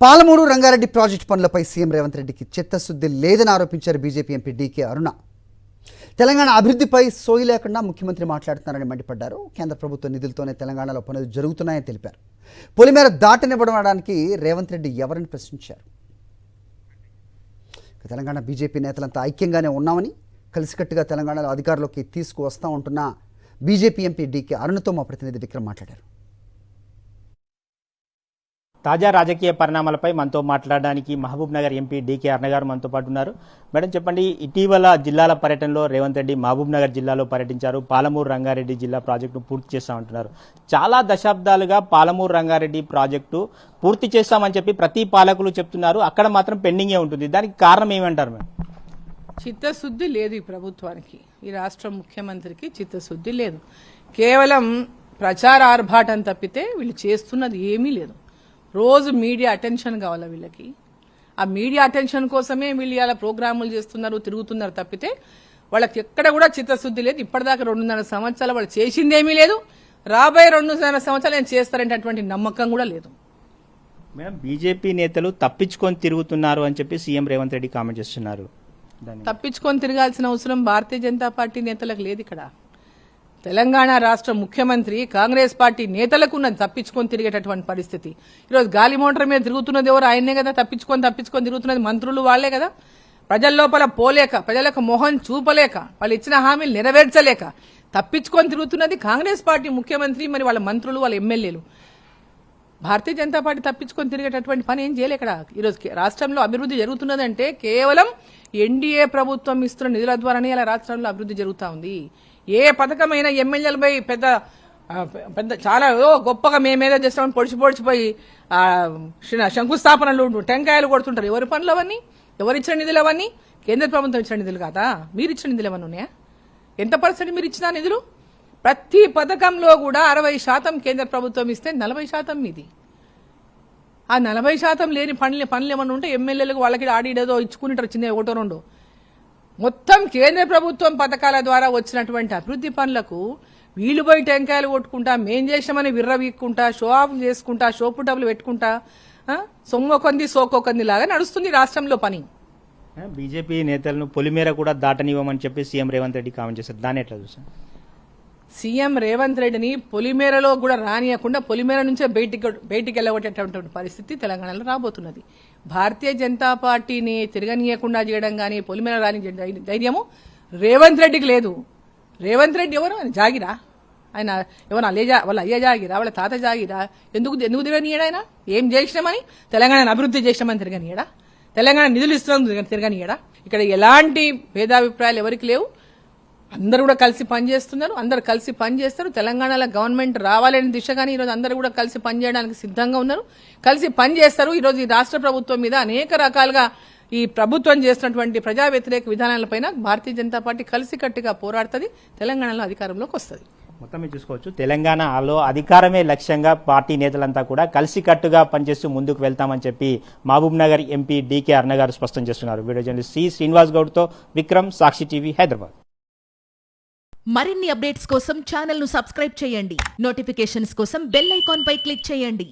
Palamuru Rangareddy project పనులపై CM Revanth రెడ్డికి చిత్తశుద్ధి లేదని ఆరోపించారు బీజేపీ ఎంపీ డీకే అరుణ. తెలంగాణ అభివృద్ధిపై సోయి లేకుండా ముఖ్యమంత్రి మాట్లాడుతున్నారని మండిపడ్డారు. కేంద్ర ప్రభుత్వ నిధులతోనే తెలంగాణలో పనులు జరుగుతున్నాయని తెలిపారు. పొలిమేర దాటనివ్వడానికి రేవంత్ రెడ్డి ఎవరని ప్రశ్నించారు. తెలంగాణ బీజేపీ నేతలంతా ఐక్యంగానే ఉన్నామని, కలిసికట్టుగా తెలంగాణలో అధికారంలోకి తీసుకువస్తా ఉంటున్న బీజేపీ ఎంపీ డీకే అరుణతో మా ప్రతినిధి విక్రమ్ మాట్లాడారు. తాజా రాజకీయ పరిణామాలపై మనతో మాట్లాడడానికి మహబూబ్ నగర్ ఎంపీ డీకే అరుణ గారు మనతో పాటు ఉన్నారు. మేడం, చెప్పండి, ఇటీవల జిల్లాల పర్యటనలో రేవంత్ రెడ్డి మహబూబ్ నగర్ జిల్లాలో పర్యటించారు. పాలమూరు రంగారెడ్డి జిల్లా ప్రాజెక్టును పూర్తి చేస్తామంటున్నారు. చాలా దశాబ్దాలుగా పాలమూరు రంగారెడ్డి ప్రాజెక్టు పూర్తి చేస్తామని చెప్పి ప్రతి పాలకులు చెప్తున్నారు. అక్కడ మాత్రం పెండింగే ఉంటుంది. దానికి కారణం ఏమంటారు మేడం? చిత్తశుద్ధి లేదు ఈ ప్రభుత్వానికి, ఈ రాష్ట్ర ముఖ్యమంత్రికి చిత్తశుద్ధి లేదు. కేవలం ప్రచార ఆర్భాటం తప్పితే వీళ్ళు చేస్తున్నది ఏమీ లేదు. రోజు మీడియా అటెన్షన్ కావాలా వీళ్ళకి. ఆ మీడియా అటెన్షన్ కోసమే వీళ్ళు ఇలా ప్రోగ్రాములు చేస్తున్నారు, తిరుగుతున్నారు తప్పితే వాళ్ళకి ఎక్కడ కూడా చిత్తశుద్ధి లేదు. ఇప్పటిదాకా 2.5 సంవత్సరాలు వాళ్ళు చేసిందేమీ లేదు. రాబోయే 2.5 సంవత్సరాలు ఏం చేస్తారంటే నమ్మకం కూడా లేదు. మేడం, బీజేపీ నేతలు తప్పించుకొని తిరుగుతున్నారు అని చెప్పి సీఎం రేవంత్ రెడ్డి కామెంట్ చేస్తున్నారు. తప్పించుకొని తిరగాల్సిన అవసరం భారతీయ జనతా పార్టీ నేతలకు లేదు. ఇక్కడ తెలంగాణ రాష్ట్ర ముఖ్యమంత్రి కాంగ్రెస్ పార్టీ నేతలకు ఉన్నది తప్పించుకొని తిరిగేటటువంటి పరిస్థితి. ఈరోజు గాలి మోటార్ మీద తిరుగుతున్నది ఎవరు? ఆయనే కదా. తప్పించుకొని తిరుగుతున్నది మంత్రులు వాళ్లే కదా. ప్రజల లోపల పోలేక, ప్రజలకు మొహం చూపలేక, వాళ్ళు ఇచ్చిన హామీలు నెరవేర్చలేక తప్పించుకొని తిరుగుతున్నది కాంగ్రెస్ పార్టీ ముఖ్యమంత్రి, మరి వాళ్ళ మంత్రులు, వాళ్ళ ఎమ్మెల్యేలు. భారతీయ జనతా పార్టీ తప్పించుకొని తిరిగేటటువంటి పని ఏం చేయలే. ఇక్కడ ఈరోజు రాష్ట్రంలో అభివృద్ధి జరుగుతున్నదంటే కేవలం ఎన్డీఏ ప్రభుత్వం ఇస్తున్న నిధుల ద్వారానే ఇలా రాష్ట్రంలో అభివృద్ధి జరుగుతూ ఉంది. ఏ పథకమైనా ఎమ్మెల్యేలపై పెద్ద చాలా గొప్పగా మేమేదో చేస్తామని పొడిచిపోయి శంకుస్థాపనలు, టెంకాయలు కొడుతుంటారు. ఎవరి పనులు అవన్నీ? ఎవరిచ్చిన నిధులు అవన్నీ? కేంద్ర ప్రభుత్వం ఇచ్చిన నిధులు కాదా? మీరు ఇచ్చిన నిధులు ఏమన్నా ఉన్నాయా? ఎంత పర్సెంట్ మీరు ఇచ్చిన నిధులు? ప్రతి పథకంలో కూడా 60% కేంద్ర ప్రభుత్వం ఇస్తే 40% మీది. ఆ 40% లేని పనులు ఏమన్నా ఉంటే ఎమ్మెల్యేలకు వాళ్ళకి ఆడిడేదో ఇచ్చుకుంటారు, చిన్న 1-2. మొత్తం కేంద్ర ప్రభుత్వం పథకాల ద్వారా వచ్చినటువంటి అభివృద్ధి పనులకు వీళ్ళు పోయి టెంకాయలు కొట్టుకుంటా, మేం చేసామని విర్రవీక్కుంటా, షో ఆఫ్ చేసుకుంటా, షోపు డబ్బులు పెట్టుకుంటా, సొమ్మొకంది సోకొకంది లాగా నడుస్తుంది రాష్ట్రంలో పని. బీజేపీ నేతలను పొలిమేర కూడా దాటనివ్వమని చెప్పి సీఎం రేవంత్ రెడ్డి కామెంట్ చేశారు. దాన్ని ఎట్లా చూసారు? సీఎం రేవంత్ రెడ్డిని పొలిమేరలో కూడా రానియకుండా పొలిమేర నుంచే బయటికి వెళ్ళగొట్టేటటువంటి పరిస్థితి తెలంగాణలో రాబోతున్నది. భారతీయ జనతా పార్టీని తిరగనీయకుండా చేయడం కానీ, పొలిమేర రాని ధైర్యము రేవంత్ రెడ్డికి లేదు. రేవంత్ రెడ్డి ఎవరు? జాగిరా? ఆయన ఎవరు? వాళ్ళ అయ్య జాగిరా? వాళ్ళ తాత జాగిరా? ఎందుకు తిరగనీయడా? ఆయన ఏం చేసినామని? తెలంగాణ అభివృద్ధి చేసినామని తిరగనీయడా? తెలంగాణ నిధులు ఇస్తున్నాం తిరగనీయడా? ఇక్కడ ఎలాంటి భేదాభిప్రాయాలు ఎవరికి లేవు. అందరూ కూడా కలిసి పనిచేస్తున్నారు, అందరు కలిసి పనిచేస్తారు. తెలంగాణలో గవర్నమెంట్ రావాలనే దిశగానే ఈరోజు అందరూ కూడా కలిసి పనిచేయడానికి సిద్ధంగా ఉన్నారు, కలిసి పనిచేస్తారు. ఈరోజు ఈ రాష్ట్ర ప్రభుత్వం మీద అనేక రకాలుగా ఈ ప్రభుత్వం చేస్తున్నటువంటి ప్రజా వ్యతిరేక విధానాలపైన భారతీయ జనతా పార్టీ కలిసికట్టుగా పోరాడుతుంది, తెలంగాణలో అధికారంలోకి వస్తుంది. మొత్తం మీరు చూసుకోవచ్చు, తెలంగాణలో అధికారమే లక్ష్యంగా పార్టీ నేతలంతా కూడా కలిసికట్టుగా పనిచేస్తూ ముందుకు వెళ్తామని చెప్పి మహబూబ్ నగర్ ఎంపీ డీకే అరుణ గారు స్పష్టం చేస్తున్నారు. వీడియో జర్నలిస్ట్ సి శ్రీనివాస్ గౌడ్తో విక్రమ్, సాక్షి టీవీ, హైదరాబాద్. మరిన్ని అప్డేట్స్ కోసం ఛానల్ ను సబ్స్క్రైబ్ చేయండి. నోటిఫికేషన్స్ కోసం బెల్ ఐకాన్ పై క్లిక్ చేయండి.